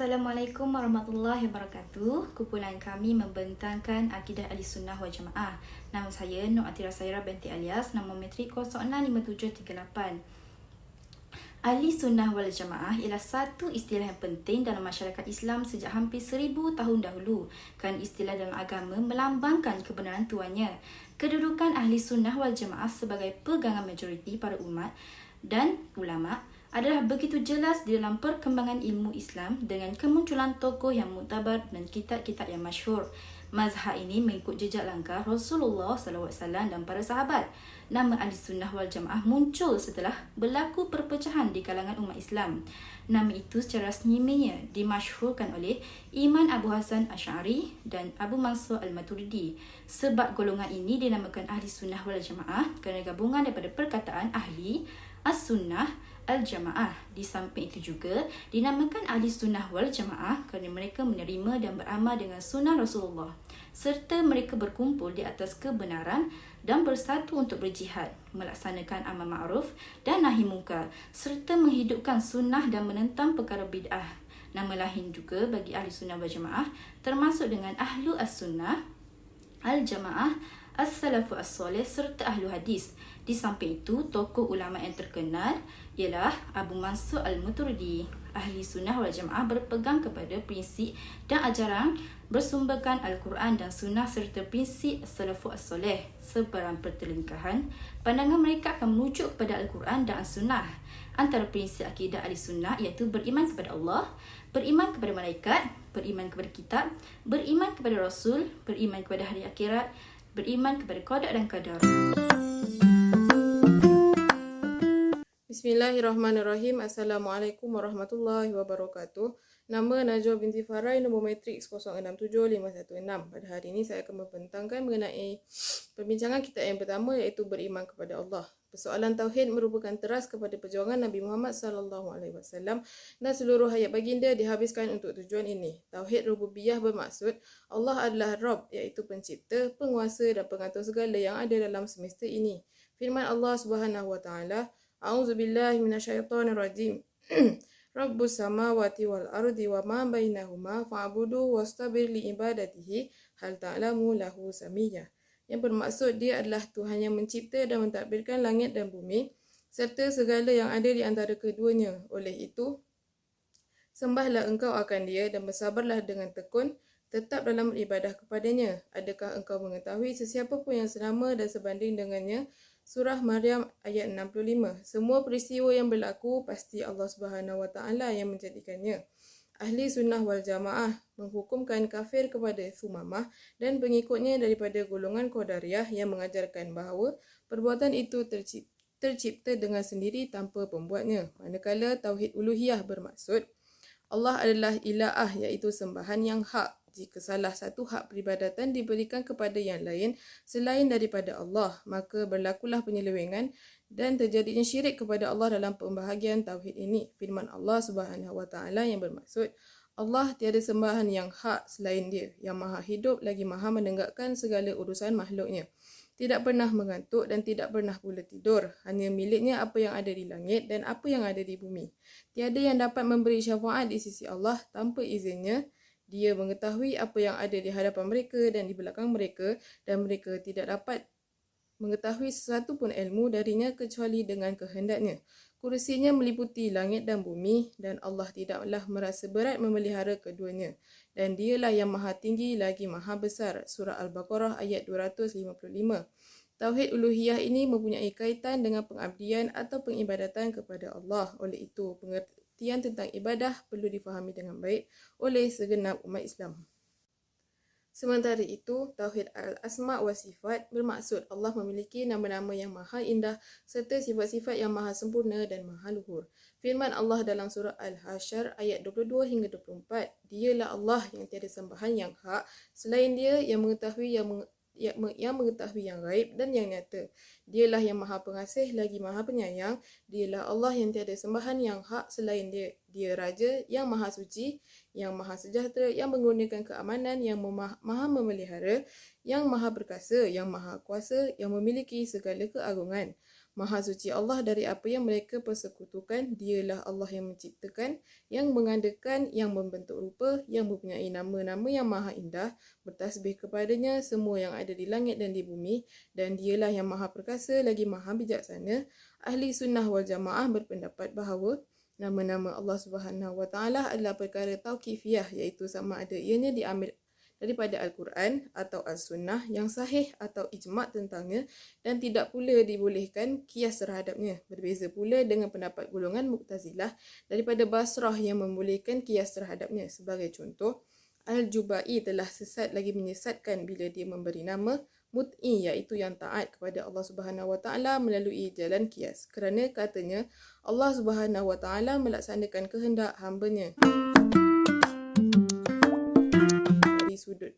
Assalamualaikum warahmatullahi wabarakatuh. Kumpulan kami membentangkan akidah Ahlussunnah wal Jamaah. Nama saya Nur Atira Saira binti Alias, nama metrik 065738. Ahlussunnah wal Jamaah ialah satu istilah yang penting dalam masyarakat Islam sejak hampir 1000 tahun dahulu. Kerana istilah dalam agama melambangkan kebenaran tuannya. Kedudukan Ahlussunnah wal Jamaah sebagai pegangan majoriti para umat dan ulama adalah begitu jelas di dalam perkembangan ilmu Islam dengan kemunculan tokoh yang muktabar dan kitab-kitab yang masyhur. Mazhab ini mengikut jejak langkah Rasulullah SAW dan para sahabat. Nama Ahlussunnah wal Jamaah muncul setelah berlaku perpecahan di kalangan umat Islam. Nama itu secara resminya dimasyhurkan oleh Imam Abu Hasan Asy'ari dan Abu Mansur Al-Maturidi. Sebab golongan ini dinamakan Ahlussunnah wal Jamaah kerana gabungan daripada perkataan ahli, as-sunnah, al-jamaah. Di samping itu juga dinamakan Ahlussunnah wal Jamaah kerana mereka menerima dan beramal dengan sunnah Rasulullah serta mereka berkumpul di atas kebenaran dan bersatu untuk berjihad, melaksanakan amal ma'ruf dan nahi munkar serta menghidupkan sunnah dan menentang perkara bid'ah. Nama lain juga bagi Ahlussunnah wal Jamaah termasuk dengan Ahlu as-Sunnah, al-Jamaah, as-Salafu as-Salih serta Ahlu Hadis. Di samping itu, tokoh ulama yang terkenal ialah Abu Mansur Al-Maturidi. Ahlussunnah wal Jamaah berpegang kepada prinsip dan ajaran bersumberkan Al-Quran dan Sunnah serta prinsip As-Salafu as-Salih. Sebarang pertelingkahan, pandangan mereka akan merujuk kepada Al-Quran dan As-Sunnah. Antara prinsip akidah Ahlussunnah iaitu beriman kepada Allah, beriman kepada malaikat, beriman kepada kitab, beriman kepada Rasul, beriman kepada hari akhirat, beriman kepada qada dan qadar. Bismillahirrahmanirrahim. Assalamualaikum warahmatullahi wabarakatuh. Nama Najwa binti Farai, nombor matrik 067516. Pada hari ini saya akan membentangkan mengenai perbincangan kitab yang pertama iaitu beriman kepada Allah. Persoalan tauhid merupakan teras kepada perjuangan Nabi Muhammad SAW dan seluruh hayat baginda dihabiskan untuk tujuan ini. Tauhid rububiyah bermaksud Allah adalah Rabb iaitu pencipta, penguasa dan pengatur segala yang ada dalam semesta ini. Firman Allah Subhanahu wa taala, A'udzubillahi minasyaitonirrajim. Rabbus samawati wal ardi wa ma bainahuma fa'budu wastabir li ibadatihi hal ta'lamu lahu samiyya. Yang bermaksud dia adalah Tuhan yang mencipta dan mentadbirkan langit dan bumi serta segala yang ada di antara keduanya. Oleh itu, sembahlah engkau akan dia dan bersabarlah dengan tekun tetap dalam beribadah kepadanya. Adakah engkau mengetahui sesiapa pun yang senama dan sebanding dengannya? Surah Maryam ayat 65. Semua peristiwa yang berlaku pasti Allah Subhanahu wa taala yang menjadikannya. Ahli sunnah wal jamaah menghukumkan kafir kepada Sumamah dan pengikutnya daripada golongan Qadariyah yang mengajarkan bahawa perbuatan itu tercipta dengan sendiri tanpa pembuatnya. Manakala tauhid uluhiyah bermaksud Allah adalah ilah iaitu sembahan yang hak. Jika salah satu hak peribadatan diberikan kepada yang lain selain daripada Allah, maka berlakulah penyelewengan dan terjadinya syirik kepada Allah dalam pembahagian tauhid ini. Firman Allah Subhanahu wa taala yang bermaksud Allah tiada sembahan yang hak selain dia, yang maha hidup lagi maha menegakkan segala urusan makhluknya. Tidak pernah mengantuk dan tidak pernah pula tidur. Hanya miliknya apa yang ada di langit dan apa yang ada di bumi. Tiada yang dapat memberi syafaat di sisi Allah tanpa izinnya. Dia mengetahui apa yang ada di hadapan mereka dan di belakang mereka dan mereka tidak dapat mengetahui sesuatu pun ilmu darinya kecuali dengan kehendaknya. Kursinya meliputi langit dan bumi dan Allah tidaklah merasa berat memelihara keduanya. Dan dialah yang maha tinggi lagi maha besar. Surah Al-Baqarah ayat 255. Tauhid uluhiyah ini mempunyai kaitan dengan pengabdian atau pengibadatan kepada Allah. Oleh itu, pengertian tentang ibadah perlu difahami dengan baik oleh segenap umat Islam. Sementara itu, Tauhid Al-Asma' wa Sifat bermaksud Allah memiliki nama-nama yang maha indah serta sifat-sifat yang maha sempurna dan maha luhur. Firman Allah dalam surah Al-Hasyr ayat 22 hingga 24, Dialah Allah yang tiada sembahan yang hak selain dia yang mengetahui yang mengetahui yang gaib dan yang nyata. Dialah yang maha pengasih lagi maha penyayang. Dialah Allah yang tiada sembahan yang hak selain dia. Dia Raja yang maha suci, yang maha sejahtera, yang mengurniakan keamanan, yang maha memelihara, yang maha perkasa, yang maha kuasa, yang memiliki segala keagungan. Maha suci Allah dari apa yang mereka persekutukan. Dialah Allah yang menciptakan, yang mengadakan, yang membentuk rupa, yang mempunyai nama-nama yang maha indah. Bertasbih kepadanya semua yang ada di langit dan di bumi, dan dialah yang maha perkasa lagi maha bijaksana. Ahli sunnah wal jamaah berpendapat bahawa nama-nama Allah Subhanahu Wa Taala adalah perkara tauqifiyah, iaitu sama ada ianya diambil daripada Al-Quran atau As-Sunnah yang sahih atau ijma' tentangnya, dan tidak pula dibolehkan kias terhadapnya. Berbeza pula dengan pendapat golongan Mu'tazilah daripada Basrah yang membolehkan kias terhadapnya. Sebagai contoh, Al-Jubai telah sesat lagi menyesatkan bila dia memberi nama mut'i, iaitu yang taat kepada Allah Subhanahu Wa Taala melalui jalan kias, kerana katanya Allah Subhanahu Wa Taala melaksanakan kehendak hamba-Nya. Sudut.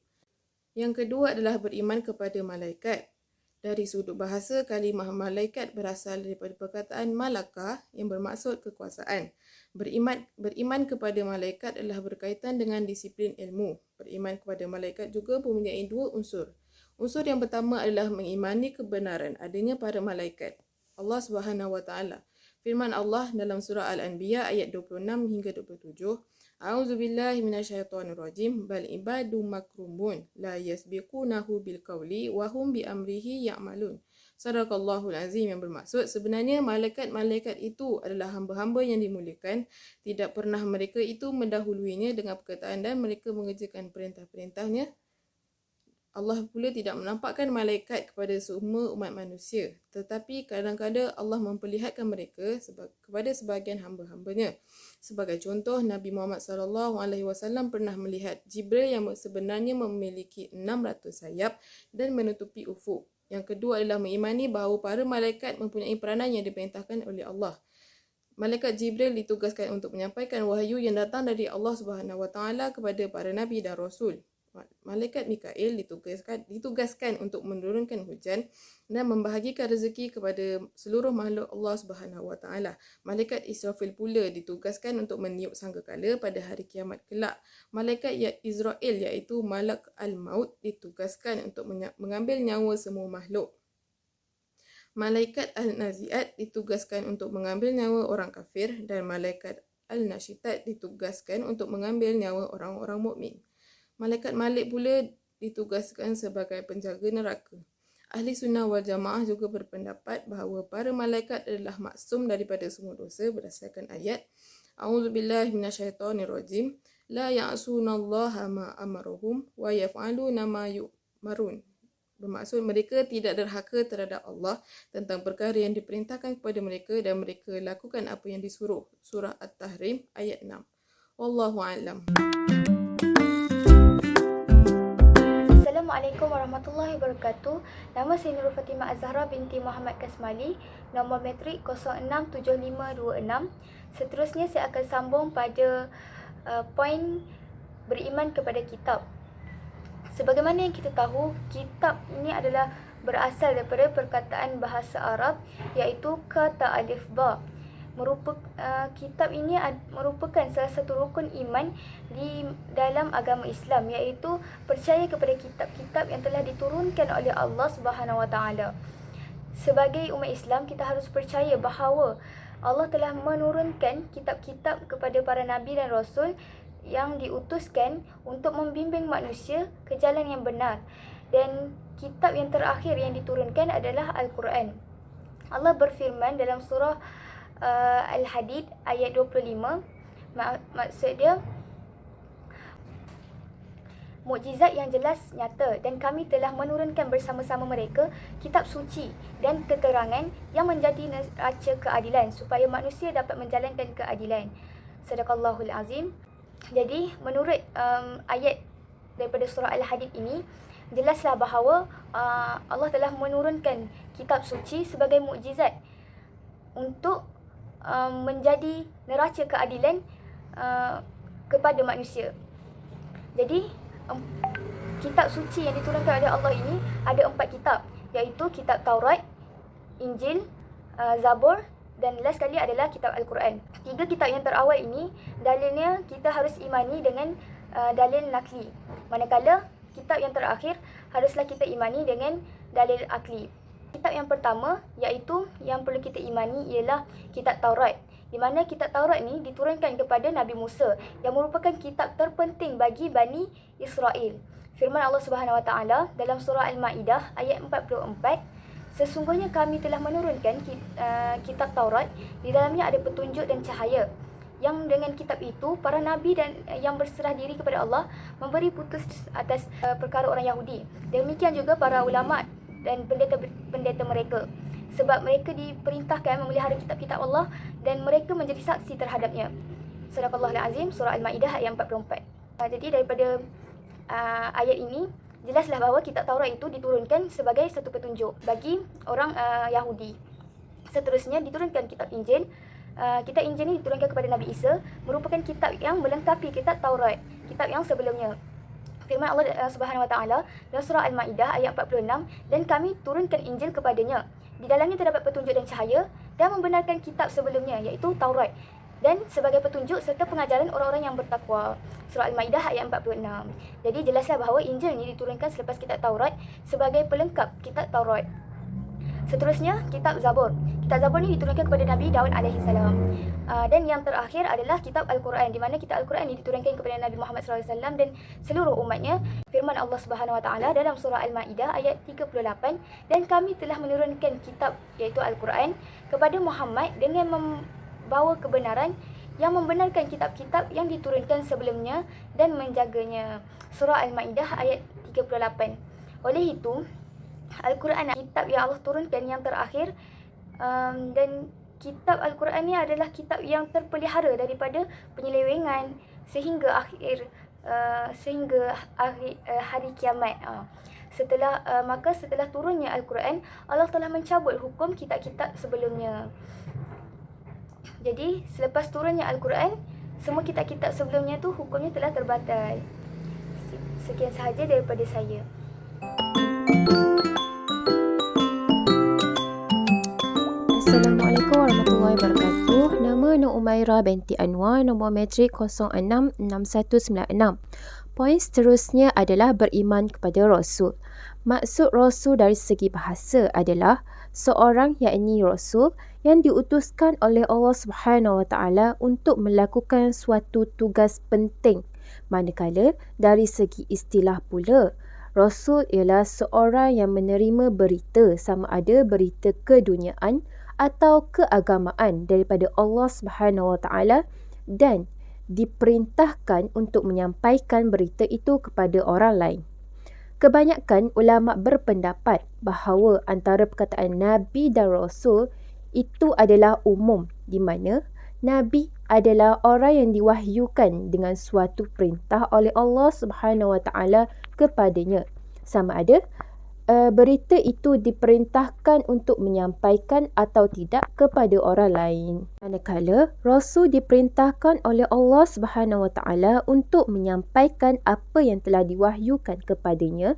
Yang kedua adalah beriman kepada malaikat. Dari sudut bahasa, kalimah malaikat berasal daripada perkataan malaka yang bermaksud kekuasaan. Beriman kepada malaikat adalah berkaitan dengan disiplin ilmu. Beriman kepada malaikat juga mempunyai dua unsur. Unsur yang pertama adalah mengimani kebenaran adanya para malaikat Allah Subhanahu Wa Taala. Firman Allah dalam surah Al-Anbiya ayat 26 hingga 27. A'udzubillahi minasyaitonirrajim. Bal ibadu makrumun la yasbiqunahu bil qawli wa hum bi amrihi ya'malun. Sadaqallahul azim, yang bermaksud sebenarnya malaikat-malaikat itu adalah hamba-hamba yang dimuliakan. Tidak pernah mereka itu mendahuluinya dengan perkataan dan mereka mengerjakan perintah-perintahnya. Allah pula tidak menampakkan malaikat kepada semua umat manusia, tetapi kadang-kadang Allah memperlihatkan mereka kepada sebahagian hamba-hambanya. Sebagai contoh, Nabi Muhammad SAW pernah melihat Jibril yang sebenarnya memiliki 600 sayap dan menutupi ufuk. Yang kedua adalah mengimani bahawa para malaikat mempunyai peranan yang diperintahkan oleh Allah. Malaikat Jibril ditugaskan untuk menyampaikan wahyu yang datang dari Allah Subhanahu Wa Taala kepada para nabi dan rasul. Malaikat Mikail ditugaskan untuk menurunkan hujan dan membahagikan rezeki kepada seluruh makhluk Allah Subhanahu Wa Taala. Malaikat Israfil pula ditugaskan untuk meniup sangkakala pada hari kiamat kelak. Malaikat Israel, iaitu Malak Al-Maut, ditugaskan untuk mengambil nyawa semua makhluk. Malaikat Al-Naziat ditugaskan untuk mengambil nyawa orang kafir, dan Malaikat Al-Nashitat ditugaskan untuk mengambil nyawa orang-orang mukmin. Malaikat Malik pula ditugaskan sebagai penjaga neraka. Ahli sunnah wal jamaah juga berpendapat bahawa para malaikat adalah maksum daripada semua dosa berdasarkan ayat A'udzubillahi minasyaitonirrajim. La ya'sunallaha ma amaruhum wa yaf'aluna ma yu'marun. Bermaksud mereka tidak derhaka terhadap Allah tentang perkara yang diperintahkan kepada mereka, dan mereka lakukan apa yang disuruh. Surah At-Tahrim ayat 6. Wallahu a'lam. Assalamualaikum warahmatullahi wabarakatuh. Nama saya Nurul Fatimah Az-Zahra binti Muhammad Kasmali, nombor metrik 067526. Seterusnya saya akan sambung pada poin beriman kepada kitab. Sebagaimana yang kita tahu, kitab ini adalah berasal daripada perkataan bahasa Arab, iaitu kata alif ba. Kitab ini merupakan salah satu rukun iman di dalam agama Islam, iaitu percaya kepada kitab-kitab yang telah diturunkan oleh Allah Subhanahu Wa Taala. Sebagai umat Islam, kita harus percaya bahawa Allah telah menurunkan kitab-kitab kepada para nabi dan rasul yang diutuskan untuk membimbing manusia ke jalan yang benar. Dan kitab yang terakhir yang diturunkan adalah Al-Quran. Allah berfirman dalam surah Al-Hadid ayat 25, maksud dia mukjizat yang jelas nyata, dan kami telah menurunkan bersama-sama mereka kitab suci dan keterangan yang menjadi neraca keadilan, supaya manusia dapat menjalankan keadilan. Sadaqallahul azim. Jadi menurut ayat daripada surah Al-Hadid ini, jelaslah bahawa Allah telah menurunkan kitab suci sebagai mukjizat untuk menjadi neraca keadilan kepada manusia. Jadi kitab suci yang diturunkan oleh Allah ini ada 4 kitab, iaitu kitab Taurat, Injil, Zabur, dan last sekali adalah kitab Al-Quran. 3 kitab yang terawal ini dalilnya kita harus imani dengan dalil nakli, manakala kitab yang terakhir haruslah kita imani dengan dalil akli. Kitab yang pertama iaitu yang perlu kita imani ialah kitab Taurat, di mana kitab Taurat ni diturunkan kepada Nabi Musa yang merupakan kitab terpenting bagi Bani Israel. Firman Allah Subhanahu Wa Taala dalam surah Al-Maidah ayat 44, sesungguhnya kami telah menurunkan kitab Taurat, di dalamnya ada petunjuk dan cahaya, yang dengan kitab itu para nabi dan yang berserah diri kepada Allah memberi putus atas perkara orang Yahudi. Demikian juga para ulama dan pendeta mereka, sebab mereka diperintahkan memelihara kitab-kitab Allah dan mereka menjadi saksi terhadapnya. Sadaqallahul Azim, surah Al-Maidah ayat 44. Jadi daripada ayat ini jelaslah bahawa kitab Taurat itu diturunkan sebagai satu petunjuk bagi orang Yahudi. Seterusnya diturunkan kitab Injil. Kitab Injil ini diturunkan kepada Nabi Isa, merupakan kitab yang melengkapi kitab Taurat, kitab yang sebelumnya. Firman Allah Subhanahu Wa Taala dalam surah Al-Maidah ayat 46, dan kami turunkan Injil kepadanya. Di dalamnya terdapat petunjuk dan cahaya dan membenarkan kitab sebelumnya iaitu Taurat, dan sebagai petunjuk serta pengajaran orang-orang yang bertakwa. Surah Al-Maidah ayat 46. Jadi jelaslah bahawa Injil ini diturunkan selepas kitab Taurat sebagai pelengkap kitab Taurat. Seterusnya kitab Zabur. Kitab Zabur ini diturunkan kepada Nabi Daud alaihissalam. Dan yang terakhir adalah kitab Al-Quran, di mana kitab Al-Quran ini diturunkan kepada Nabi Muhammad SAW dan seluruh umatnya. Firman Allah Subhanahu Wa Taala dalam surah Al-Maidah ayat 38, dan kami telah menurunkan kitab iaitu Al-Quran kepada Muhammad dengan membawa kebenaran yang membenarkan kitab-kitab yang diturunkan sebelumnya dan menjaganya. Surah Al-Maidah ayat 38. Oleh itu, Al-Quran kitab yang Allah turunkan yang terakhir, dan kitab Al-Quran ni adalah kitab yang terpelihara daripada penyelewengan sehingga akhir hari kiamat. Maka setelah turunnya Al-Quran, Allah telah mencabut hukum kitab-kitab sebelumnya. Jadi selepas turunnya Al-Quran, semua kitab-kitab sebelumnya tu hukumnya telah terbatal. Sekian sahaja daripada saya. Assalamualaikum warahmatullahi wabarakatuh. Nama Nur Umairah binti Anwar, nombor metrik 066196. Poin seterusnya adalah beriman kepada Rasul. Maksud Rasul dari segi bahasa adalah seorang yakni Rasul yang diutuskan oleh Allah Subhanahu Wa Taala untuk melakukan suatu tugas penting. Manakala dari segi istilah pula, Rasul ialah seorang yang menerima berita, sama ada berita keduniaan atau keagamaan daripada Allah Subhanahu Wa Taala, dan diperintahkan untuk menyampaikan berita itu kepada orang lain. Kebanyakan ulama berpendapat bahawa antara perkataan Nabi dan Rasul itu adalah umum, di mana Nabi adalah orang yang diwahyukan dengan suatu perintah oleh Allah Subhanahu Wa Taala kepadanya, sama ada berita itu diperintahkan untuk menyampaikan atau tidak kepada orang lain. Manakala Rasul diperintahkan oleh Allah Subhanahu Wa Taala untuk menyampaikan apa yang telah diwahyukan kepadanya,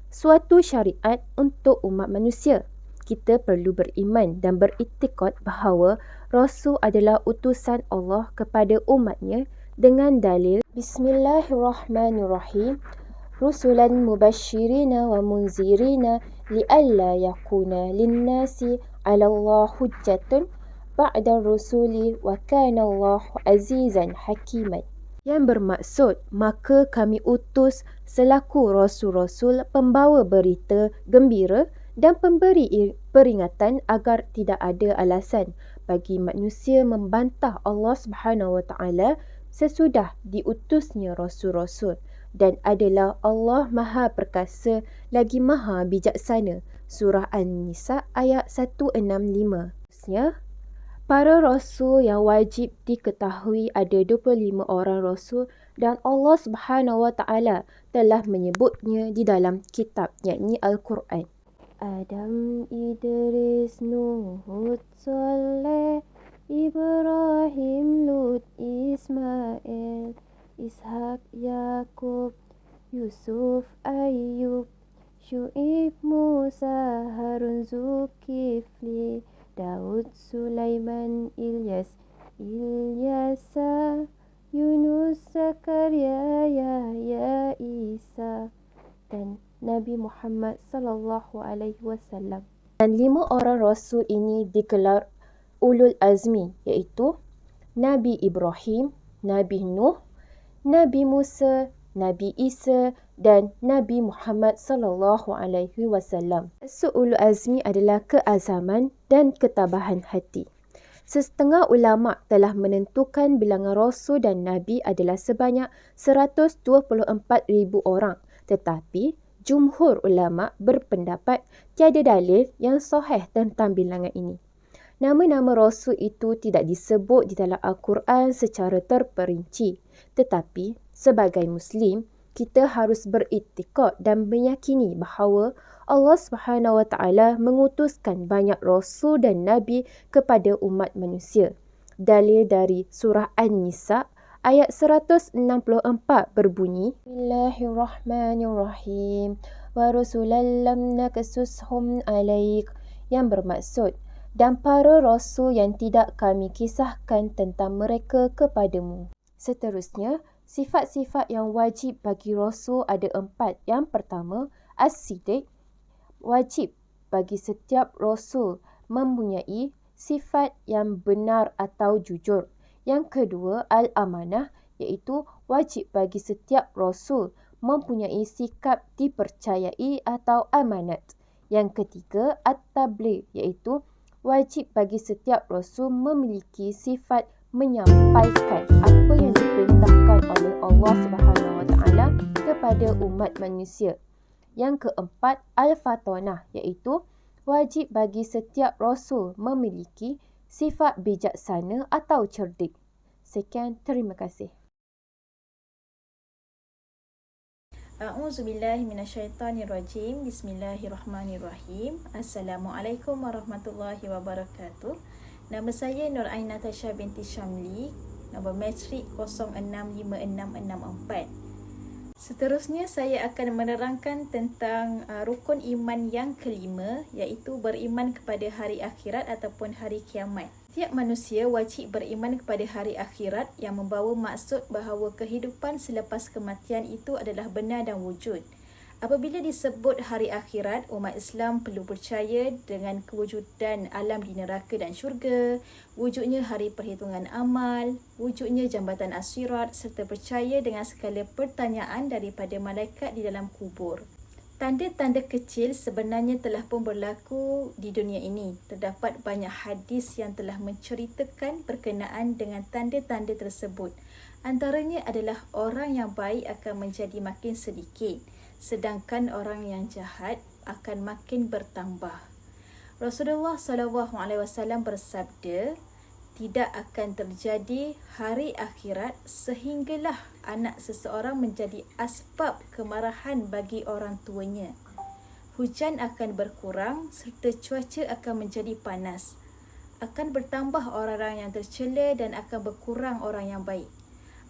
suatu syariat untuk umat manusia. Kita perlu beriman dan beriktikad bahawa Rasul adalah utusan Allah kepada umatnya dengan dalil Bismillahirrahmanirrahim. Rusulan mubashirina wa munzirina li'alla yakuna linnasi 'ala Allah hujjatun ba'da rusuli wa kana Allahu azizan hakiman. Yang bermaksud, maka kami utus selaku rasul-rasul pembawa berita gembira dan pemberi peringatan agar tidak ada alasan bagi manusia membantah Allah Subhanahu Wa Taala sesudah diutusnya rasul-rasul, dan adalah Allah Maha Perkasa lagi Maha Bijaksana. Surah An-Nisa ayat 165. Para rasul yang wajib diketahui ada 25 orang rasul, dan Allah Subhanahu Wa Taala telah menyebutnya di dalam kitab yakni Al-Quran. Adam, Idris, Nuh, Hud, Saleh, Ibrahim, Lut, Ismail, Ishak, Yakub, Yusuf, Ayub, Syu'ib, Musa, Harun, Zulkifli, Daud, Sulaiman, Ilyasa, Yunus, Zakaria, Yahya, Isa, dan Nabi Muhammad sallallahu alaihi wasallam. Dan 5 orang Rasul ini digelar Ulul Azmi, iaitu Nabi Ibrahim, Nabi Nuh, Nabi Musa, Nabi Isa dan Nabi Muhammad sallallahu alaihi wasallam. Maksud Ulul Azmi adalah keazaman dan ketabahan hati. Setengah ulama telah menentukan bilangan Rasul dan Nabi adalah sebanyak 124,000 orang. Tetapi, jumhur ulama berpendapat tiada dalil yang sahih tentang bilangan ini. Nama-nama Rasul itu tidak disebut di dalam Al-Quran secara terperinci. Tetapi, sebagai Muslim, kita harus beriktikad dan meyakini bahawa Allah SWT mengutuskan banyak Rasul dan Nabi kepada umat manusia. Dalil dari surah An-Nisa ayat 164 berbunyi, Bismillahirrahmanirrahim. Wa rusulan lam naksushum alaik, yang bermaksud, dan para Rasul yang tidak kami kisahkan tentang mereka kepadamu. Seterusnya, sifat-sifat yang wajib bagi Rasul ada 4. Yang pertama, as-siddiq. Wajib bagi setiap Rasul mempunyai sifat yang benar atau jujur. Yang kedua, al-amanah, iaitu wajib bagi setiap Rasul mempunyai sikap dipercayai atau amanat. Yang ketiga, at-tabligh, iaitu wajib bagi setiap Rasul memiliki sifat menyampaikan apa yang diperintahkan oleh Allah SWT kepada umat manusia. Yang keempat, al-fatanah, iaitu wajib bagi setiap Rasul memiliki sifat bijaksana atau cerdik. Sekian, terima kasih. A'udzubillahi minasyaitonirrajim. Bismillahirrahmanirrahim. Assalamualaikum warahmatullahi wabarakatuh. Nama saya Nur Ain Natasha binti Syamli, nombor matrik 065664. Seterusnya saya akan menerangkan tentang rukun iman yang kelima, iaitu beriman kepada hari akhirat ataupun hari kiamat. Setiap manusia wajib beriman kepada hari akhirat yang membawa maksud bahawa kehidupan selepas kematian itu adalah benar dan wujud. Apabila disebut hari akhirat, umat Islam perlu percaya dengan kewujudan alam di neraka dan syurga, wujudnya hari perhitungan amal, wujudnya jambatan as-sirat, serta percaya dengan segala pertanyaan daripada malaikat di dalam kubur. Tanda-tanda kecil sebenarnya telah pun berlaku di dunia ini. Terdapat banyak hadis yang telah menceritakan berkenaan dengan tanda-tanda tersebut. Antaranya adalah orang yang baik akan menjadi makin sedikit, sedangkan orang yang jahat akan makin bertambah. Rasulullah SAW bersabda, tidak akan terjadi hari akhirat sehinggalah anak seseorang menjadi asbab kemarahan bagi orang tuanya. Hujan akan berkurang serta cuaca akan menjadi panas. Akan bertambah orang-orang yang tercela dan akan berkurang orang yang baik.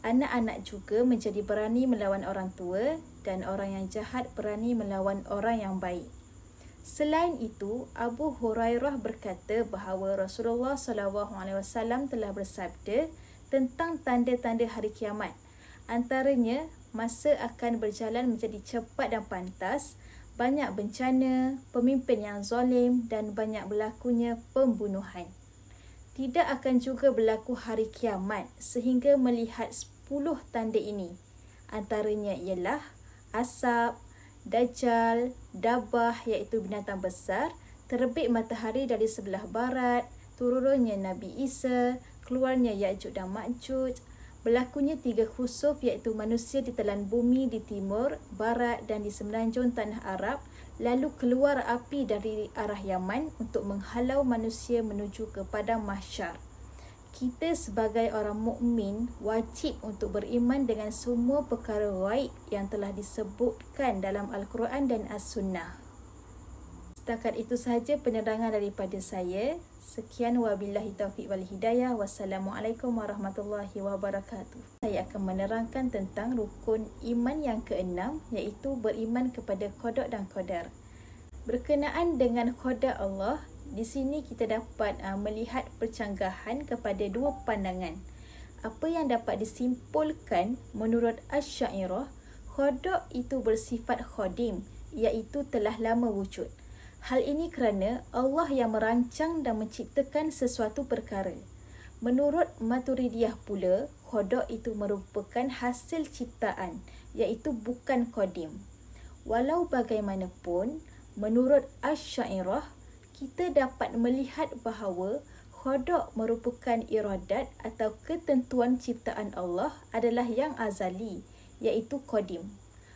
Anak-anak juga menjadi berani melawan orang tua dan orang yang jahat berani melawan orang yang baik. Selain itu, Abu Hurairah berkata bahawa Rasulullah SAW telah bersabda tentang tanda-tanda hari kiamat. Antaranya, masa akan berjalan menjadi cepat dan pantas, banyak bencana, pemimpin yang zalim dan banyak berlakunya pembunuhan. Tidak akan juga berlaku hari kiamat sehingga melihat 10 tanda ini. Antaranya ialah asap, Dajjal, Dabah iaitu binatang besar, terbit matahari dari sebelah barat, turunnya Nabi Isa, keluarnya Ya'juj dan Ma'juj, berlakunya 3 khusuf iaitu manusia ditelan bumi di timur, barat dan di semenanjung tanah Arab, lalu keluar api dari arah Yaman untuk menghalau manusia menuju ke padang mahsyar. Kita sebagai orang mukmin wajib untuk beriman dengan semua perkara gaib yang telah disebutkan dalam Al-Quran dan As-Sunnah. Setakat itu sahaja penerangan daripada saya. Sekian, wabillahi taufiq wal hidayah. Wassalamualaikum warahmatullahi wabarakatuh. Saya akan menerangkan tentang rukun iman yang keenam, iaitu beriman kepada qada dan qadar. Berkenaan dengan qada Allah, di sini kita dapat melihat percanggahan kepada 2 pandangan. Apa yang dapat disimpulkan menurut Asy-Syairah, qada itu bersifat khadim, iaitu telah lama wujud. Hal ini kerana Allah yang merancang dan menciptakan sesuatu perkara. Menurut Maturidiyah pula, qada itu merupakan hasil ciptaan, iaitu bukan qadim. Walau bagaimanapun, menurut Asy-Syairah, kita dapat melihat bahawa qada merupakan iradat atau ketentuan ciptaan Allah adalah yang azali, iaitu qadim.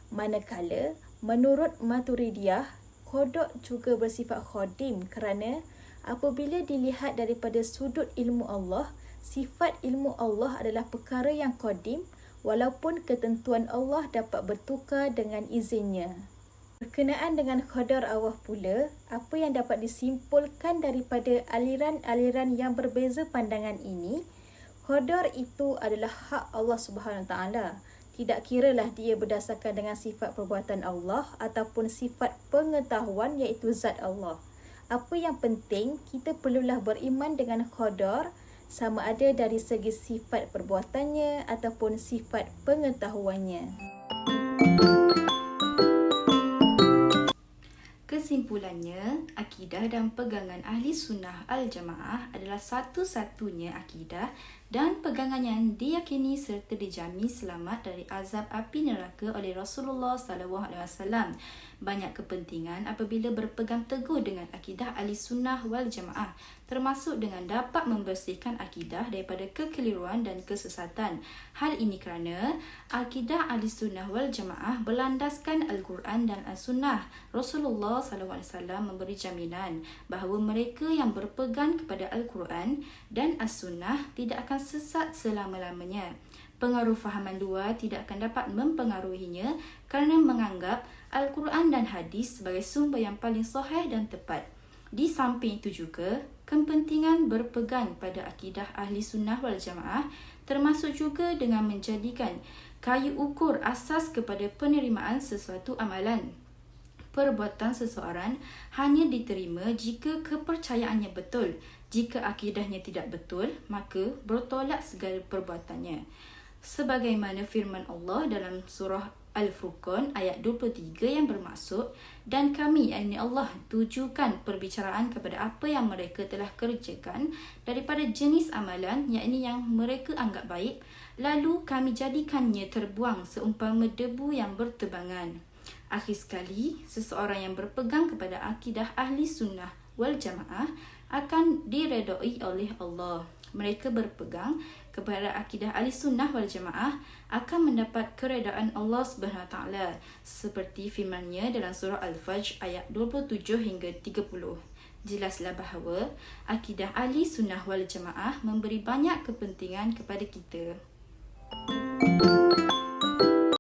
Manakala, menurut Maturidiyah, qada juga bersifat qadim kerana apabila dilihat daripada sudut ilmu Allah, sifat ilmu Allah adalah perkara yang qadim walaupun ketentuan Allah dapat bertukar dengan izinnya. Berkenaan dengan qadar Allah pula, apa yang dapat disimpulkan daripada aliran-aliran yang berbeza pandangan ini, qadar itu adalah hak Allah Subhanahu Wa Taala. Tidak kiralah dia berdasarkan dengan sifat perbuatan Allah ataupun sifat pengetahuan iaitu zat Allah. Apa yang penting, kita perlulah beriman dengan qadar sama ada dari segi sifat perbuatannya ataupun sifat pengetahuannya. Kesimpulannya, akidah dan pegangan Ahli Sunnah Al-Jamaah adalah satu-satunya akidah dan pegangan yang diyakini serta dijamin selamat dari azab api neraka oleh Rasulullah SAW. Banyak kepentingan apabila berpegang teguh dengan akidah Ahli Sunnah wal Jamaah, termasuk dengan dapat membersihkan akidah daripada kekeliruan dan kesesatan. Hal ini kerana akidah Ahli Sunnah wal Jamaah berlandaskan Al-Quran dan As-Sunnah. Rasulullah SAW memberi jaminan bahawa mereka yang berpegang kepada Al-Quran dan As-Sunnah tidak akan sesat selama-lamanya. Pengaruh fahaman luar tidak akan dapat mempengaruhinya kerana menganggap Al-Quran dan hadis sebagai sumber yang paling sahih dan tepat. Di samping itu juga, kepentingan berpegang pada akidah Ahli Sunnah wal Jamaah termasuk juga dengan menjadikan kayu ukur asas kepada penerimaan sesuatu amalan. Perbuatan seseorang hanya diterima jika kepercayaannya betul. Jika akidahnya tidak betul, maka bertolak segala perbuatannya. Sebagaimana firman Allah dalam surah Al-Furqan ayat 23 yang bermaksud, dan kami, yakni Allah, tujukan perbicaraan kepada apa yang mereka telah kerjakan daripada jenis amalan, yakni yang mereka anggap baik, lalu kami jadikannya terbuang seumpama debu yang bertebangan. Akhir sekali, seseorang yang berpegang kepada akidah Ahli Sunnah wal Jamaah akan diredai oleh Allah. Mereka berpegang kepada akidah Ahli Sunnah wal Jamaah akan mendapat keredaan Allah Subhanahu Wa Taala seperti firman-Nya dalam surah Al-Fajr ayat 27 hingga 30. Jelaslah bahawa akidah Ahli Sunnah wal Jamaah memberi banyak kepentingan kepada kita.